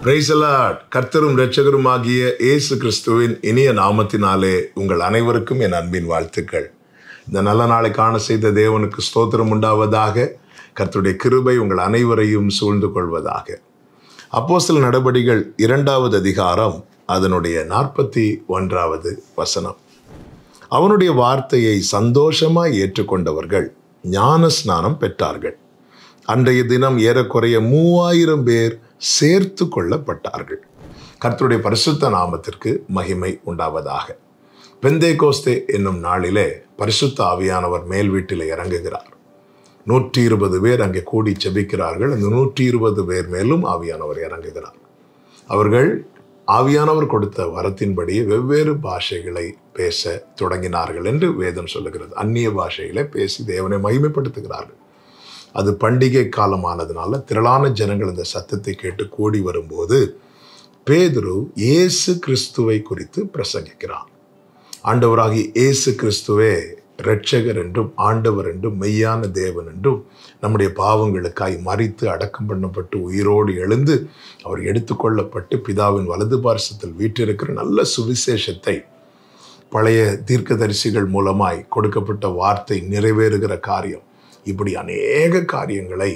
Praise the Lord. கர்த்தரும் இரட்சகருமாகிய இயேசு கிறிஸ்துவின் இனிய நாமத்தினாலே உங்கள் அனைவருக்கும் என் அன்பின் வாழ்த்துக்கள். இந்த நல்ல நாளை காண செய்த தேவனுக்கு ஸ்தோத்திரம் உண்டாவதாக. கர்த்தருடைய கிருபை உங்கள் அனைவரையும் சூழ்ந்து கொள்வதாக. அப்போஸ்தலர் நடபடிகள் 2வது அதிகாரம் அதனுடைய 41வது வசனம். அவனுடைய வார்த்தையை சந்தோஷமாய் ஏற்றுக்கொண்டவர்கள் ஞான ஸ்நானம் பெற்றார்கள். அன்றைய தினம் ஏறக்குறைய 3000 பேர் சேர்த்து கொள்ளப்பட்டார்கள். கர்த்தருடைய பரிசுத்த நாமத்திற்கு மகிமை உண்டாவதாக. பெந்தேகோஸ்தே என்னும் நாளிலே பரிசுத்த ஆவியானவர் மேல் வீட்டில் இறங்குகிறார். 120 பேர் அங்கே கூடி ஜெபிக்கிறார்கள். அந்த 120 பேர் மேலும் ஆவியானவர் இறங்குகிறார். அவர்கள் ஆவியானவர் கொடுத்த வரத்தின்படி வெவ்வேறு பாஷைகளை பேச தொடங்கினார்கள் என்று வேதம் சொல்லுகிறது. அந்நிய பாஷைகளை பேசி தேவனை மகிமைப்படுத்துகிறார்கள். அது பண்டிகை காலமானதுனால திரளான ஜனங்கள் இந்த சத்தத்தை கேட்டு கூடி வரும்போது பேதுரு இயேசு கிறிஸ்துவை குறித்து பிரசங்கிக்கிறான். ஆண்டவராகிய இயேசு கிறிஸ்துவே இரட்சகர் என்றும் ஆண்டவர் என்றும் மெய்யான தேவன் என்றும் நம்முடைய பாவங்களுக்காய் மரித்து அடக்கம் பண்ணப்பட்டு உயிரோடு எழுந்து அவர் எடுத்துக்கொள்ளப்பட்டு பிதாவின் வலது பார்சத்தில் வீற்றிருக்கிற நல்ல சுவிசேஷத்தை பழைய தீர்க்கதரிசிகள் மூலமாய் கொடுக்கப்பட்ட வார்த்தை நிறைவேறுகிற காரியம், இப்படி அநேக காரியங்களை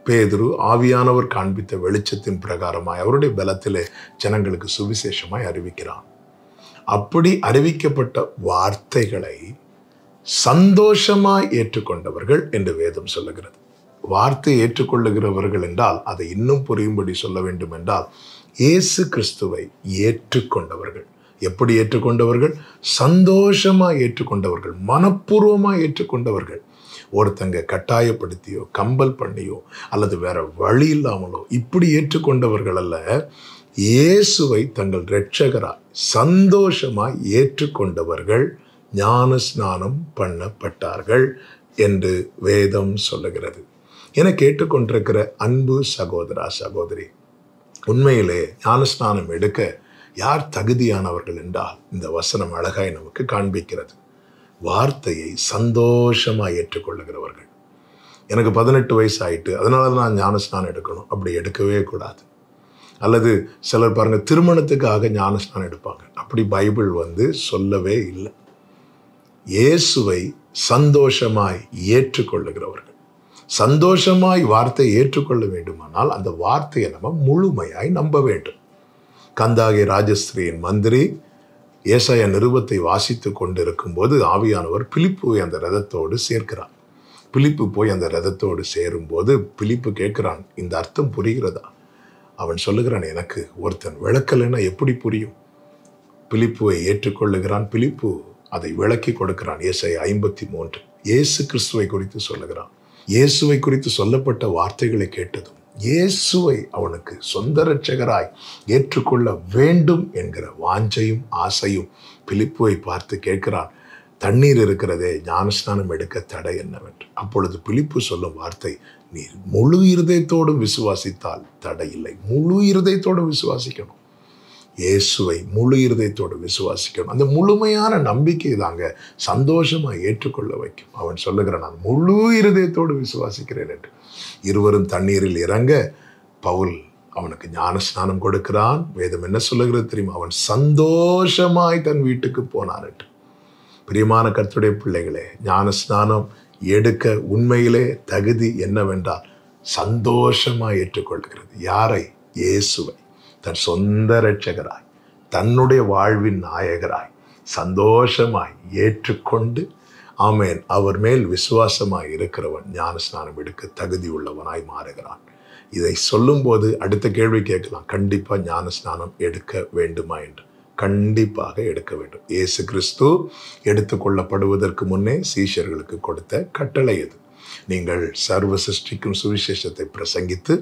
பேதுரு ஆவியானவர் காண்பித்த வெளிச்சத்தின் பிரகாரமாய் அவருடைய பலத்திலே ஜனங்களுக்கு சுவிசேஷமாய் அறிவிக்கிறான். அப்படி அறிவிக்கப்பட்ட வார்த்தைகளை சந்தோஷமாய் ஏற்றுக்கொண்டவர்கள் என்று வேதம் சொல்லுகிறது. வார்த்தை ஏற்றுக்கொள்ளுகிறவர்கள் என்றால் அதை இன்னும் புரியும்படி சொல்ல வேண்டும் என்றால் இயேசு கிறிஸ்துவை ஏற்றுக்கொண்டவர்கள். எப்படி ஏற்றுக்கொண்டவர்கள்? சந்தோஷமாய் ஏற்றுக்கொண்டவர்கள், மனப்பூர்வமாய் ஏற்றுக்கொண்டவர்கள். ஒருத்தங்க கட்டாயப்படுத்தியோ கம்பல் பண்ணியோ அல்லது வேற வழி இல்லாமலோ இப்படி ஏற்றுக்கொண்டவர்கள் அல்ல. இயேசுவை தங்கள் இரட்சகராய் சந்தோஷமாய் ஏற்றுக்கொண்டவர்கள் ஞான ஸ்நானம் பண்ணப்பட்டார்கள் என்று வேதம் சொல்லுகிறது. என கேட்டுக்கொண்டிருக்கிற அன்பு சகோதரா சகோதரி, உண்மையிலே ஞான ஸ்நானம் எடுக்க யார் தகுதியானவர்கள் என்றால் இந்த வசனம் அழகாய் நமக்கு காண்பிக்கிறது. வார்த்தையை சந்தோஷமாக ஏற்றுக்கொள்ளுகிறவர்கள். எனக்கு 18 வயசு ஆயிட்டு அதனால நான் ஞானஸ்நானம் எடுக்கணும், அப்படி எடுக்கவே கூடாது. அல்லது சிலர் பாருங்க திருமணத்துக்காக ஞானஸ்நானம் எடுப்பாங்க, அப்படி பைபிள் சொல்லவே இல்லை. இயேசுவை சந்தோஷமாய் ஏற்றுக்கொள்ளுகிறவர்கள். சந்தோஷமாய் வார்த்தையை ஏற்றுக்கொள்ள வேண்டுமானால் அந்த வார்த்தையை நம்ம முழுமையாய் நம்ப வேண்டும். கந்தாகி ராஜஸ்திரியின் மந்திரி ஏசாயா நிருபத்தை வாசித்து கொண்டிருக்கும் போது ஆவியானவர் பிலிப்புவை அந்த ரதத்தோடு சேர்க்கிறான். பிலிப்பு போய் அந்த ரதத்தோடு சேரும்போது பிலிப்பு கேட்கிறான், இந்த அர்த்தம் புரிகிறதா? அவன் சொல்லுகிறான், எனக்கு ஒருத்தன் விளக்கலைன்னா எப்படி புரியும்? பிலிப்புவை ஏற்றுக்கொள்ளுகிறான். பிலிப்பு அதை விளக்கி கொடுக்கிறான். ஏசாயா 53 இயேசு கிறிஸ்துவை குறித்து சொல்லுகிறான். இயேசுவை குறித்து சொல்லப்பட்ட வார்த்தைகளை கேட்டதும் இயேசுவை அவனுக்கு சொந்த இரட்சகராய் ஏற்றுக்கொள்ள வேண்டும் என்கிற வாஞ்சையும் ஆசையும் பிலிப்புவை பார்த்து கேட்கிறான், தண்ணீர் இருக்கிறதே, ஞானஸ்நானம் எடுக்க தடை என்னவென்று. அப்பொழுது பிலிப்பு சொல்லும் வார்த்தை, நீர் முழு இருதயத்தோடும் விசுவாசித்தால் தடை இல்லை. முழு இருதயத்தோடும் விசுவாசிக்கணும். இயேசுவை முழு இருதயத்தோடு விசுவாசிக்கணும். அந்த முழுமையான நம்பிக்கை தாங்க சந்தோஷமா ஏற்றுக்கொள்ள வைக்கும். அவன் சொல்லுகிறான், நான் முழு இருதயத்தோடு விசுவாசிக்கிறேன் என்று. இருவரும் தண்ணீரில் இறங்க பவுல் அவனுக்கு ஞான ஸ்நானம் கொடுக்கிறான். வேதம் என்ன சொல்லுகிறது தெரியுமா? அவன் சந்தோஷமாய் தன் வீட்டுக்கு போனான் என்று. பிரியமான கர்த்தருடைய பிள்ளைகளே, ஞான ஸ்நானம் எடுக்க உண்மையிலே தகுதி என்னவென்றால் சந்தோஷமாய் ஏற்றுக்கொள்கிறது. யாரை? இயேசுவை தன் சொந்த இரட்சகராய் தன்னுடைய வாழ்வின் நாயகராய் சந்தோஷமாய் ஏற்றுக்கொண்டு ஆமேன் அவர் மேல் விசுவாசமாய் இருக்கிறவன் ஞான ஸ்நானம் எடுக்க தகுதி உள்ளவனாய் மாறுகிறான். இதை சொல்லும்போது அடுத்த கேள்வி கேட்கலாம், கண்டிப்பா ஞான ஸ்நானம் எடுக்க வேண்டுமா என்று. கண்டிப்பாக எடுக்க வேண்டும். இயேசு கிறிஸ்து எடுத்துக்கொள்ளப்படுவதற்கு முன்னே சீஷர்களுக்கு கொடுத்த கட்டளை இது. நீங்கள் சர்வ சிருஷ்டிக்கும் சுவிசேஷத்தை பிரசங்கித்து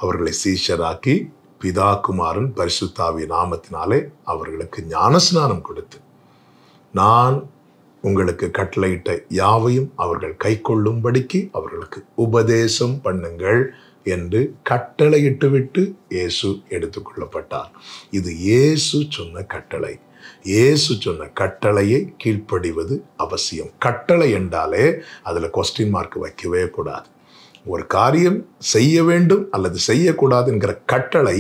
அவர்களை சீஷராக்கி பிதா குமாரன் பரிசுத்தாவி நாமத்தினாலே அவர்களுக்கு ஞானஸ்நானம் கொடுத்து நான் உங்களுக்கு கட்டளையிட்ட யாவையும் அவர்கள் கை கொள்ளும்படிக்கு அவர்களுக்கு உபதேசம் பண்ணுங்கள் என்று கட்டளையிட்டு விட்டு இயேசு எடுத்துக்கொள்ளப்பட்டார். இது இயேசு சொன்ன கட்டளை. இயேசு சொன்ன கட்டளையை கீழ்ப்படிவது அவசியம். கட்டளை என்றாலே அதுல கொஸ்டின் மார்க் வைக்கவே கூடாது. ஒரு காரியம் செய்ய வேண்டும் அல்லது செய்யக்கூடாது என்கிற கட்டளை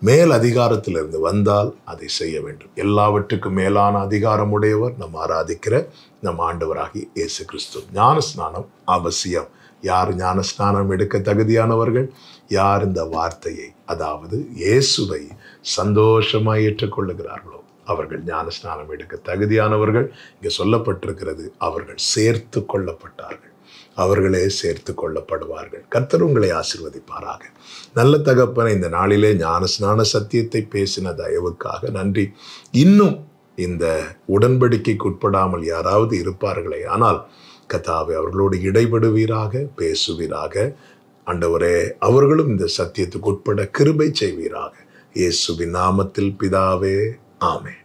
மேல் அதிகாரத்திலிருந்து வந்தால் அதை செய்ய வேண்டும். எல்லாவற்றுக்கும் மேலான அதிகாரம் உடையவர் நம் ஆராதிக்கிற நம் ஆண்டவராகி இயேசு கிறிஸ்து. ஞானஸ்நானம் அவசியம். யார் ஞானஸ்நானம் எடுக்க தகுதியானவர்கள்? யார் இந்த வார்த்தையை, அதாவது இயேசுவை சந்தோஷமாய் ஏற்றுக்கொள்ளுகிறார்களோ அவர்கள் ஞானஸ்நானம் எடுக்க தகுதியானவர்கள். இங்கே சொல்லப்பட்டிருக்கிறது, அவர்கள் சேர்த்து கொள்ளப்பட்டார்கள். அவர்களே சேர்த்து கொள்ளப்படுவார்கள். கர்த்தர் உங்களை ஆசீர்வதிப்பாராக. நல்ல தகப்பனை, இந்த நாளிலே ஞானஸ்நான சத்தியத்தை பேசின தயவுக்காக நன்றி. இன்னும் இந்த உடன்படிக்கைக்கு உட்படாமல் யாராவது இருப்பார்களே ஆனால் கர்த்தாவே, அவர்களோடு இடைபடுவீராக, பேசுவீராக. ஆண்டவரே, அவர்களும் இந்த சத்தியத்துக்கு உட்பட கிருபை செய்வீராக. இயேசுவின் நாமத்தில் பிதாவே, ஆமென்.